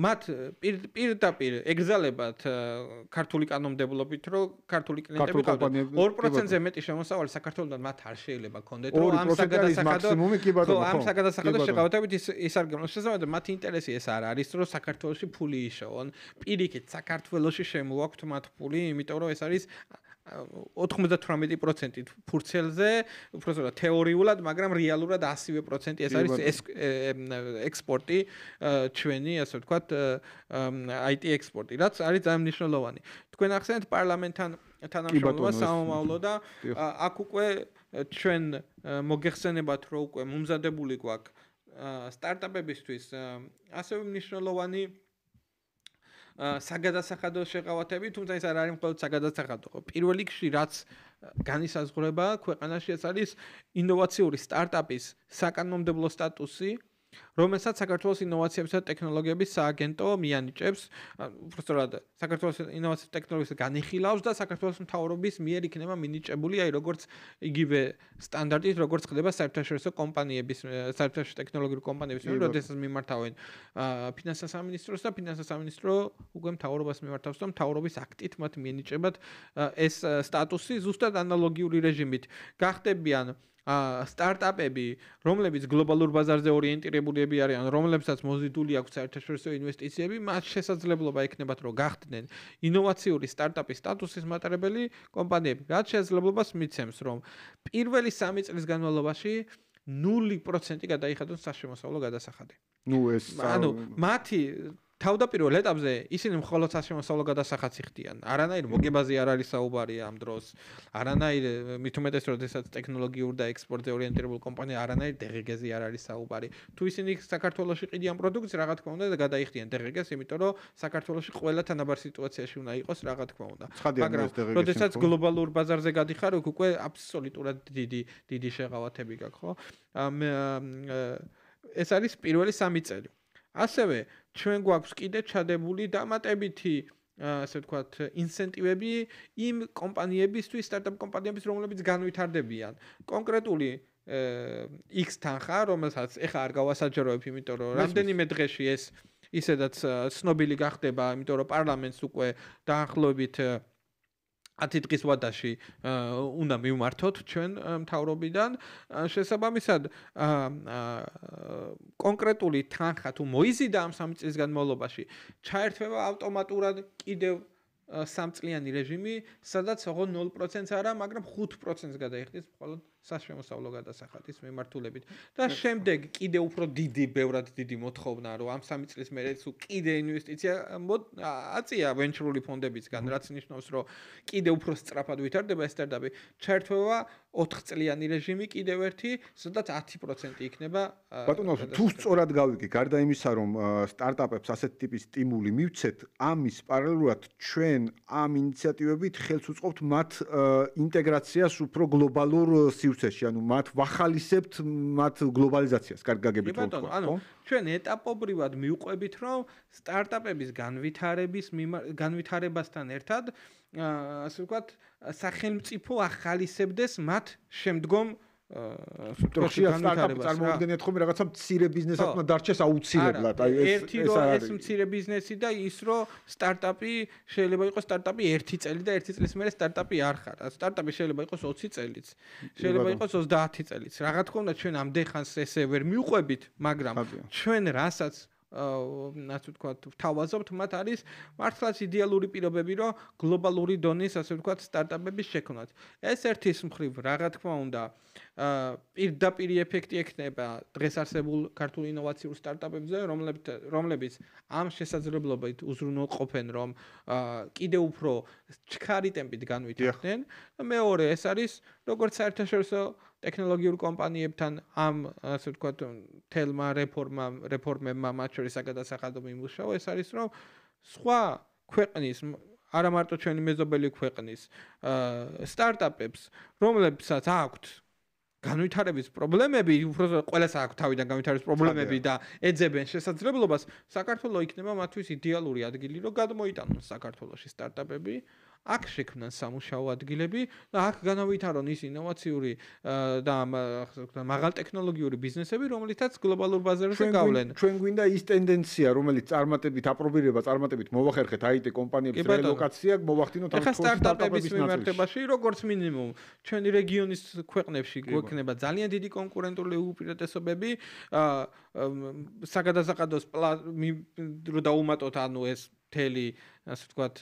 მათ პირდაპირ ეგზალებათ ქართული კანონმდებლობით რომ ქართული კლიენტები ყავდათ 2%-ზე მეტი შემოსავალი საქართველოსთან მათ არ შეიძლება ქონდეთ რომ ამ საგადასახადო შეღავათებით ის არ გემოს შესაძლოა მათი ინტერესი ეს არ არის რომ საქართველოში ფული იშოვონ პირიქით საქართველოში შემოაქვთ მათ ფული იმიტომ რომ ეს არის 98% ფურცელზე, უბრალოდ თეორიულად, მაგრამ რეალურად 100% ეს არის ექსპორტი ჩვენი, ასე ვთქვათ, IT ექსპორტი, რაც არის ძალიან მნიშვნელოვანი. თქვენ ახსენეთ პარლამენტთან თანამშრომლობა სამომავლო და აქ უკვე ჩვენ მოგეხსენებათ, რომ უკვე მომზადებული გვაქვს სტარტაპებისთვის ასევე მნიშვნელოვანი საგადასახადო შეყავათები, თუმცა ეს არ არის მხოლოდ საგადასახადო. პირველ რიგში რაც განისაზღვრება ქვეყანაში ეს არის ინოვაციური სტარტაპის საკანონმდებლო სტატუსი, რომელსაც საქართველოს ინოვაციებისა და ტექნოლოგიების სააგენტო მიანიჭებს, უბრალოდ საქართველოს ინოვაციების ტექნოლოგიას განიხილავს და საქართველოს მთავრობის მიერ იქნება მინიჭებული, აი როგორც იგივე სტანდარტით, როგორც ხდება საერთაშორისო კომპანიების, საერთაშორისო ტექნოლოგიური კომპანიების მიერ, როდესაც მიმართავენ ფინანსთა სამინისტროს და ფინანსთა სამინისტრო უკვე მთავრობას მიმართავს და მთავრობის აქტით მათ მიენიჭებათ ეს სტატუსი ზუსტად ანალოგიური რეჟიმით. გახდებიან სტარტაპები, რომლებიც გლობალურ ბაზარზე ორიენტირებულები არიან, რომლებსაც მოზიდული აქვს საერთაშორისო ინვესტიციები, მათ შესაძლებლობა ექნებათ, რომ გახდნენ ინოვაციური სტარტაპის სტატუსის მატარებელი კომპანიები. რაც შესაძლებლობას მიცემს, რომ პირველი 3 წლის განმავლობაში 0% გადაიხადონ საშემოსავლო გადასახადი. მათი თავდაპირველ ეტაპზე ისინი მხოლოდ საშემოსავლო გადასახადს იხდიან. არანაირ მოგებაზე არ არის საუბარი ამ დროს. არანაირ მით უმეტეს როდესაც ტექნოლოგიურ და ექსპორტზე ორიენტირებულ კომპანია არანაირ DGG-ზე არ არის საუბარი. თუ ისინი საქართველოში ყიდიან პროდუქტს, რა თქმა უნდა გადაიხდიან DGG-ს, იმიტომ რომ საქართველოში ყველა თანაბარ სიტუაციაში უნდა იყოს, რა თქმა უნდა. მაგრამ როდესაც გლობალურ ბაზარზე გადიხარ, უკვე აბსოლუტურად დიდი შეღავათები გაქვს, ხო? ეს არის პირველი 3 წელი. ასევე ჩვენ გვაქვს კიდე ჩადებული დამატებითი ასე ვთქვათ ინცენტივები იმ კომპანიებისთვის, სტარტაპ კომპანიებისთვის, რომლებიც განვითარდებიან. კონკრეტული X თანხა, რომელსაც ეხა არ გავასაჯაროებ, იმიტომ რომ რამდენიმე დღეში ეს ისედაც ცნობილი გახდება, იმიტომ რომ პარლამენტს უკვე დაახლოებით 10 დღის ვადაში უნდა მივმართოთ ჩვენ მთავრობიდან. შესაბამისად კონკრეტული თანხა თუ მოიზიდა ამ 3 წლის განმავლობაში, ჩაერთვება ავტომატურად კიდევ 3 წლიანი რეჟიმი, სადაც 0%-ს არა, მაგრამ 5%-ს გადაიხდის მხოლოდ საშემოსავლო გადასახადის მიმართულებით. და შემდეგ კიდე უფრო ბევრად დიდი მოთხოვნა, რომ ამ 3 წლის მერე კიდე ინვესტიცია აწია ვენჩურული ფონდებისგან, რაც ნიშნავს, რომ კიდე უფრო სწრაფად ვითარდება ეს სტარტაპი. ჩაერთვება 4 წლიანი რეჟიმი კიდევ ერთი, სადაც 10% იქნება. ბატონო, თუ სწორად გავიგე, გარდა იმისა, რომ სტარტაპებს ასეთ ტიპის სტიმული მივცეთ, ამის პარალელურად ჩვენ ამ ინიციატივებით ხელს უწყობთ მათ ინტეგრაციას უფრო გლობალურ სივრცეში, ანუ მათ ვახალისებთ მათ გლობალიზაციას, კარგი გაგებით ხო? ანუ ჩვენ ეტაპობრივად მივყვებით, რომ სტარტაპების განვითარებასთან ერთად ასე ვთქვათ, სახელმწიფო ახალისებდეს მათ შემდგომ სტრუქტურაში სტარტაპი წარმოუდგენიათ ხომ რაღაცა მცირე ბიზნესად უნდა დარჩეს აუცილებლად. აი ეს მცირე ბიზნესი და ის რომ სტარტაპი შეიძლება იყოს სტარტაპი 1 წელი და 1 წლის მერე სტარტაპი არ ხარ. სტარტაპი შეიძლება იყოს 20 წელიც, შეიძლება იყოს 30 წელიც. რა თქმა უნდა ჩვენ ამდენხანს ესე ვერ მივყვებით, მაგრამ ჩვენ რასაც ასე ვთქვათ, ვთავაზობთ, მათ არის მართლაც იდეალური პირობები, რომ გლობალური დონის, ასე ვთქვათ, სტარტაპების შექმნათ. ეს ერთის მხრივ, რა თქმა უნდა, პირდაპირ ეფექტი ექნება დღეს არსებულ ქართულ ინოვაციურ სტარტაპებზე, რომლებიც ამ შესაძლებლობით უზრუნველყოფენ, რომ კიდევ უფრო ჩქარი ტემპით განვითარდნენ. მეორე, ეს არის როგორც საერთაშორისო ტექნოლოგიურ კომპანიებთან ამ ასე ვთქვათ თელმა რეფორმებმა მათ შორის საგადასახადო მიმუშავა, ეს არის რომ სხვა ქვეყნის არა მარტო ჩვენი მეზობელი ქვეყნის სტარტაპებს, რომლებსაც აქვთ განვითარების პრობლემები, უბრალოდ ყველას აქვს თავიდან განვითარების პრობლემები და ეძებენ შესაძლებლობას, საქართველოს იქნება მათთვის იდეალური ადგილი, რომ გადმოიტანონ საქართველოში სტარტაპები, აქ შექმნან სამუშაო ადგილები და აქ განავითარონ ის ინოვაციური და მაღალტექნოლოგიური ბიზნესები, რომლითაც გლობალურ ბაზარზე გავლენ. ჩვენ გვინდა ის ტენდენცია, რომელიც წარმატებით მოვახერხეთ IT კომპანიების რელოკაცია, მოვახდინოთ ამ სტარტაპების მიმართებაში, როგორც მინიმუმ ჩვენი რეგიონის ქვეყნებში გვექნება ძალიან დიდი კონკურენტული უპირატესობები, საგადასახადოს რო დაუმატოთ, ანუ ეს მთელი ასე ვთქვათ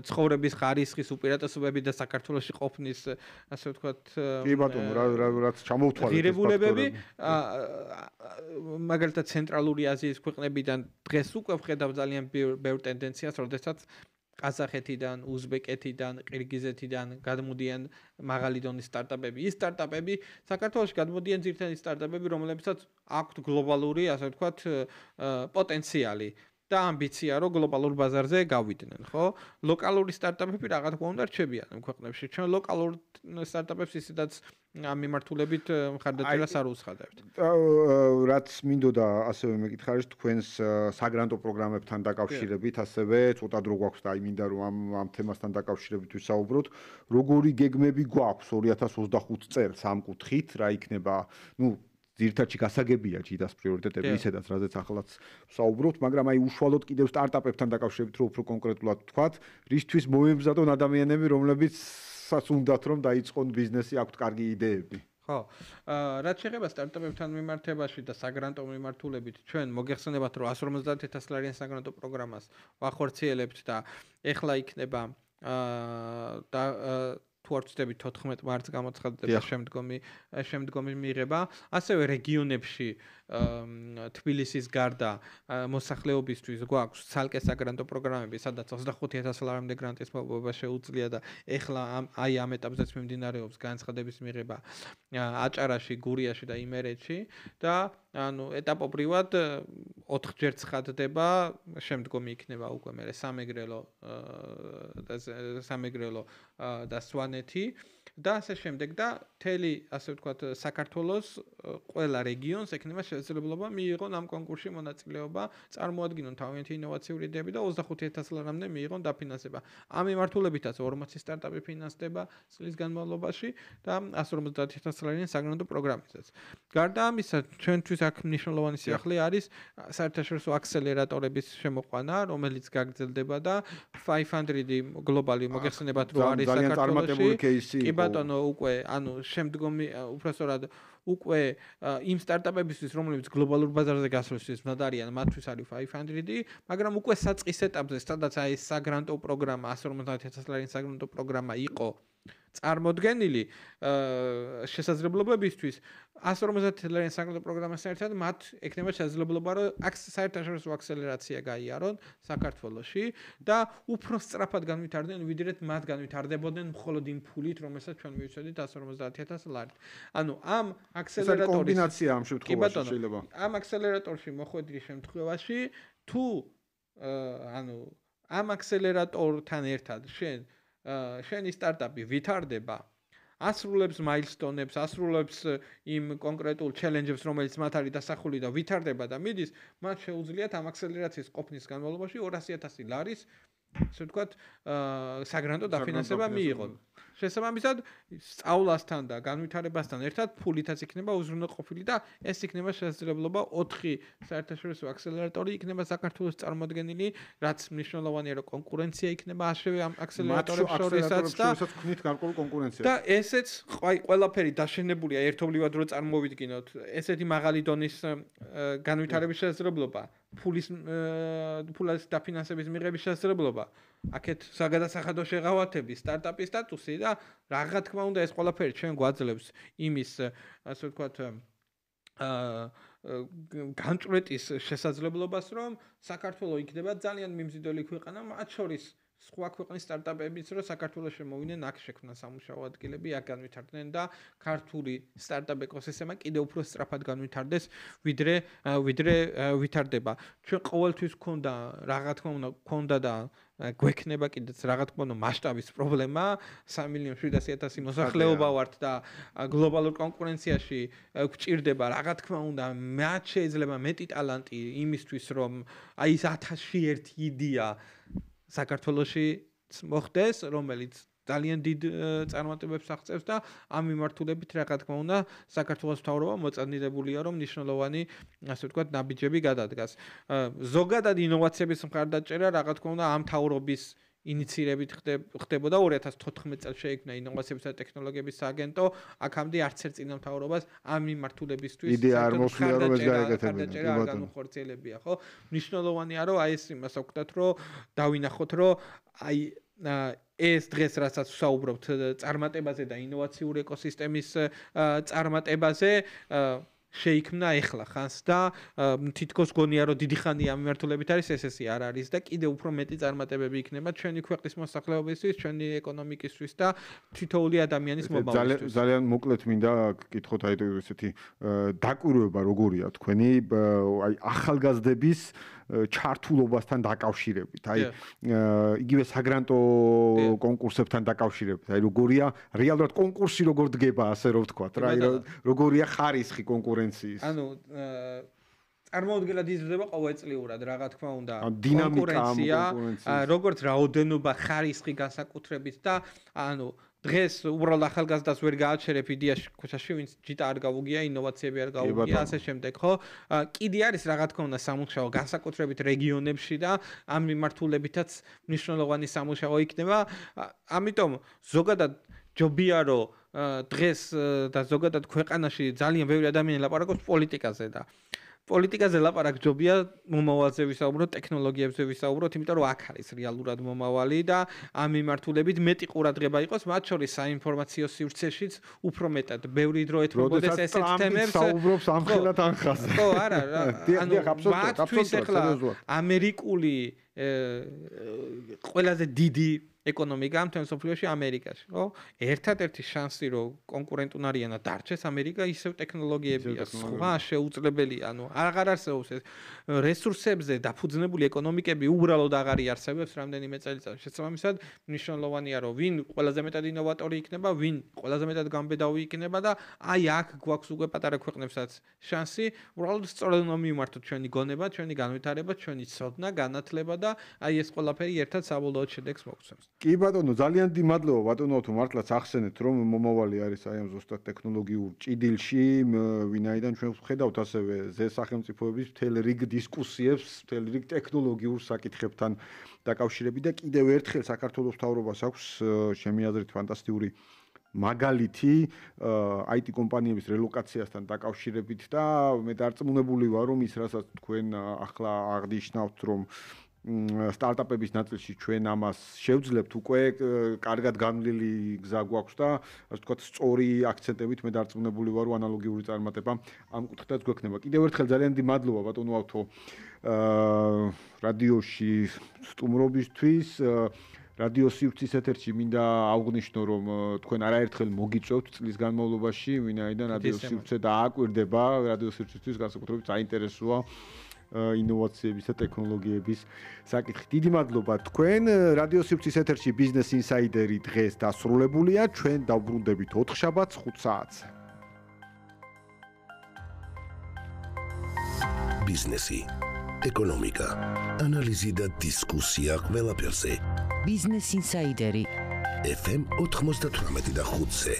ცხოვრების ხარისხის უპირატესობები და საქართველოში ყოფნის ასე ვთქვათ კი ბატონო რაც ჩამოვთვალეთ ღირებულებები მაგალითად ცენტრალური აზიის ქვეყნებიდან დღეს უკვე ვხედავ ძალიან ბევრ ტენდენციას, როდესაც ყაზახეთიდან, უზბეკეთიდან, ყირგიზეთიდან გადმოდიან მაღალი დონის სტარტაპები. ის სტარტაპები საქართველოში გადმოდიან ძირითადად სტარტაპები, რომლებსაც აქვთ გლობალური, ასე ვთქვათ, პოტენციალი. და ამბიცია რომ გლობალურ ბაზარზე გავიდნენ, ხო? ლოკალური სტარტაპები რა თქმა უნდა რჩებიან ამ ქვეყნებში. ჩვენ ლოკალურ სტარტაპებს ისედაც ამ მიმართულებით მხარდაჭერას არ უცხადებთ. რაც მინდოდა ასევე მეკითხარით თქვენს საგრანტო პროგრამებთან დაკავშირებით, ასევე ცოტა დრო გვაქვს და მინდა რომ ამ თემასთან დაკავშირებით ვისაუბროთ. როგორი გეგმები გვაქვს 2025 წელს ამ კუთხით, რა იქნება, ძირითადად გასაგებია ჯიდას პრიორიტეტები ისედაც, რაზეც ახლაც ვსაუბრობთ, მაგრამ აი უშუალოდ კიდევ სტარტაპებთან დაკავშირებით რომ უფრო კონკრეტულად ვთქვათ, რისთვის მოემზადონ ადამიანები, რომლებიც უნდათ რომ დაიწყონ ბიზნესი, აქვთ კარგი იდეები. ხო. რაც შეეხება სტარტაპებთან მიმართებაში და საგრანტო მიმართულებით, ჩვენ მოგეხსენებათ რომ 150,000 ლარიან საგრანტო პროგრამას ვახორციელებთ და ეხლა იქნება და თუ არ ვწდები 14 მარტს გამოცხადდება შემდგომი მიღება, ასევე რეგიონებში თბილისის გარდა მოსახლეობისთვის გვაქვს ცალკე საგრანტო პროგრამები, სადაც 25,000 ლარამდე გრანტის მოპოვება შეუძლია და ეხლა აი ამ ეტაპზეც მიმდინარეობს განცხადების მიღება აჭარაში, გურიაში და იმერეთში და ანუ ეტაპობრივად 4-ჯერ ცხადდება, შემდგომი იქნება უკვე მე სამეგრელო და სვანეთი და ასე შემდეგ და მთელი ასე ვთქვათ საქართველოს ყველა რეგიონს ექნება შესაძლებლობა მიიღონ ამ კონკურსში მონაწილეობა, წარმოადგინონ თავიანთი ინოვაციური იდეები და 25,000 ლარამდე მიიღონ დაფინანსება. ამ მიმართულებითაც 40 სტარტაპი ფინანსდება წლის განმავლობაში და 150,000 ლარიანი საგრანტო პროგრამისას. გარდა ამისა, ჩვენთვის აქ მნიშვნელოვანი სიახლე არის საერთაშორისო აქსელერატორების შემოყვანა, რომელიც გაგრძელდება და 500 გლობალი მოგეხსენებათ რომ არის საქართველოში. კი ბატონო, უკვე ანუ შემდგომი უბრალოდ უკვე იმ სტარტაპებისთვის, რომლებიც გლობალურ ბაზარზე გასვლისთვის მდადარიან, მათთვის არის 500, მაგრამ უკვე საწყის ეტაპზე, სადაც აი ეს საგრანტო პროგრამა, 150,000 ლარიანი საგრანტო პროგრამა იყო წარმოდგენილი შესაძლებლობებისთვის 150,000 ლარიანი საგრანტო პროგრამასთან ერთად მათ ექნება შესაძლებლობა რომ საერთაშორისო აქსელერაცია გაიარონ საქართველოში და უფრო სწრაფად განვითარდნენ ვიდრე მათ განვითარდებოდნენ მხოლოდ იმ ფულით რომელსაც ჩვენ მივიცოდით 150,000 ლარით. ანუ ამ აქსელერატორის კომბინაცია ამ შემთხვევაში შეიძლება. ამ აქსელერატორში მოხვედრის შემთხვევაში თუ ანუ ამ აქსელერატორთან ერთად შენი სტარტაპი ვითარდება, ასრულებს მაილსტონებს, ასრულებს იმ კონკრეტულ ჩელენჯებს, რომელიც მათ არის დასახული და ვითარდება და მიდის, მათ შეუძლიათ ამ აქსელერაციის ყოფნის განმავლობაში 200,000 ლარის, ასე ვთქვათ, საგრანტო დაფინანსება მიიღონ. შესაბამისად, სწავლასთან და განვითარებასთან ერთად ფულითაც იქნება უზრუნველყოფილი და ეს იქნება შესაძლებლობა 4 საერთაშორისო აქსელერატორი იქნება საქართველოს წარმოადგენილი, რაც მნიშვნელოვანია, რომ კონკურენცია იქნება ასევე ამ აქსელერატორებს შორისაც და თქვით გარკვეულ კონკურენციას. და ესეც ყველაფერი დაშენებულია ერთობლივად რომ წარმოვიდგინოთ, ესეთი მაღალი დონის განვითარების შესაძლებლობა, ფულის დაფინანსების მიღების შესაძლებლობა. აქეთ საგადასახადო შეღავათების, სტარტაპის სტატუსი და რა თქმა უნდა ეს ყველაფერი ჩვენ გვაძლევს იმის, ასე ვთქვათ, განჭვრეტის შესაძლებლობას, რომ საქართველო იქნება ძალიან მიმზიდველი ქვეყანა, მათ შორის სხვა ქვეყნის სტარტაპებიც რომ საქართველოს შემოვიდნენ, აქ შექმნან სამუშაო ადგილები, აქ განვითარდნენ და ქართული სტარტაპ ეკოსისტემა კიდევ უფრო სწრაფად განვითარდეს, ვიდრე ვითარდება. ჩვენ ყოველთვის გქონდა და გვექნება კიდეც რა თქმა უნდა მასშტაბის პრობლემა, 3,700,000 მოსახლეობა ვართ და გლობალურ კონკურენციაში გვჭირდება რა თქმა უნდა მათ შეიძლება მეტი ტალანტი იმისთვის რომ აი ეს 1001 იდეა საქართველოში მოხდეს, რომელიც ძალიან დიდ წარმატებებს აღწევს და ამ მიმართულებით რა თქმა უნდა საქართველოს მთავრობა მოწადებულია რომ მნიშვნელოვანი ასე ვთქვათ ნაბიჯები გადადგას. ზოგადად ინოვაციების მხარდაჭერა რა თქმა უნდა ამ მთავრობის ინიციირებით ხდებოდა 2014 წელს შეიქმნა ინოვაციებისა და ტექნოლოგიების სააგენტო, აქამდე არც ერთ წინა მთავრობას ამ მიმართულებისთვის იდეა არ მოსულა რომ ეს გაეკეთებინა. არ განუხორციელებია, ხო? მნიშვნელოვანია რომ აი ეს იმას ვქვათ რომ დავინახოთ რომ აი ეს დღეს რასაც ვსაუბრობთ წარმატებაზე და ინოვაციური ეკოსისტემის წარმატებაზე შეიქმნა ეხლა ხანს და თითქოს გონია რომ დიდი ხანია მიმართულებით არის ესე არ არის და კიდევ უფრო მეტი წარმატებები იქნება ჩვენი ქვეყნის მოსახლეობისთვის, ჩვენი ეკონომიკისთვის და თითოეული ადამიანის მომავლისთვის. ძალიან მოკლედ მინდა გკითხოთ აი ესეთი დაკვირვება როგორია თქვენი აი ახალგაზრდების ჩართულობასთან დაკავშირებით. აი იგივე საგრანტო კონკურსებთან დაკავშირებით. აი როგორია რეალურად კონკურსი როგორ დგება, ასე რომ ვთქვათ, რა, როგორია ხარისხი კონკურენციის. ანუ წარმოუდგენლად იზრდება ყოველწლიურად, რა თქმა უნდა, კონკურენცია, როგორც რაოდენობა, ხარისხი განსაკუთრებით და ანუ დღეს უბრალოდ ახალგაზრდას ვერ გააჩერებ იდეაში ქუჩაში, ვინც ჯიტა არ გავუგია, ინოვაციები არ გავუგია, ასე შემდეგ, ხო? კიდე არის რა თქმა უნდა სამუშაო განსაკუთრებით რეგიონებში და ამ მიმართულებითაც მნიშვნელოვანი სამუშაო იქნება. ამიტომ ზოგადად ჯობია რომ დღეს და ზოგადად ქვეყანაში ძალიან ბევრი ადამიანი ლაპარაკობს პოლიტიკაზე და პოლიტიკაზე ლაპარაკ ჯობია მომავალზე ვისაუბროთ, ტექნოლოგიებზე ვისაუბროთ, იმიტომ რომ აქ არის რეალურად მომავალი და ამ მიმართულებით მეტი ყურადღება იყოს, მათ შორის საინფორმაციო სივრცეშიც უფრო მეტად. ბევრი დრო ეთმობოდეს ესეთ თემებს. საუბრობს ამხელად ანხას. ხო, არა, ანუ მათთვის ახლა ამერიკული ყველაზე დიდი ეკონომიკა ამ მსოფლიოში ამერიკაში, ხო? ერთადერთი შანსი რომ კონკურენტუნ არიან და დარჩეს ამერიკა ისევ ტექნოლოგიებია, სხვა შეუძლებელია, ანუ აღარ არსებობს ეს რესურსებზე დაფუძნებული ეკონომიკები უბრალოდ აღარ იარსებებს რამდენიმე წელიწადში. შესაბამისად, მნიშვნელოვანია რომ ვინ ყველაზე მეტად ინოვატორი იქნება, ვინ ყველაზე მეტად გამბედავი იქნება და აი აქ გვაქვს უკვე პატარა ქვეყნებსაც შანსი, უბრალოდ სწორად უნდა მივმართოთ ჩვენი გონება, ჩვენი განვითარება, ჩვენი ცოდნა, განათლება და აი ეს ყველაფერი ერთად საბოლოოდ შედეგს მოგცემს. კი ბატონო, ძალიან დიდი მადლობა ბატონო, თუ მართლაც ახსენეთ, რომ მომავალი არის აი ამ ზუსტად ტექნოლოგიურ ჭიდილში, ვინაიდან ჩვენ ვხედავთ ასევე ზე სახელმწიფოების მთელ რიგ დისკუსიებს, მთელ რიგ ტექნოლოგიურ საკითხებთან დაკავშირებით და კიდევ ერთხელ საქართველოს მთავრობას აქვს ჩემი აზრით ფანტასტიკური მაგალითი IT კომპანიების რელოკაციასთან დაკავშირებით და მე დარწმუნებული ვარ, რომ ის რასაც თქვენ ახლა აღნიშნავთ, რომ სტარტაპების ნაწილში ჩვენ ამას შევძლებთ უკვე კარგად განვლილი გზა გვაქვს და ასე ვთქვათ სწორი აქცენტებით მე დარწმუნებული ვარ რომ ანალოგიური წარმატება ამ კუთხითაც გვექნება. კიდევ ერთხელ ძალიან დიდი მადლობა ბატონო ავთო რადიოში სტუმრობისთვის. რადიო სივრცის ეთერში მინდა აღვნიშნო რომ თქვენ არაერთხელ მოგიწევთ წლის განმავლობაში, ვინაიდან რადიო სივრცე დააკვირდება, რადიო სივრცისთვის განსაკუთრებით საინტერესოა ინოვაციების და ტექნოლოგიების საკითხი. დიდი მადლობა თქვენ. რადიო სივრცის ეთერში ბიზნეს ინსაიდერი დღეს დასრულებულია. ჩვენ დავბრუნდებით 4 შაბათს 5 საათზე. ბიზნესი, ეკონომიკა, ანალიზი და დისკუსია ყველაფერზე. ბიზნეს ინსაიდერი FM 98.5-ზე.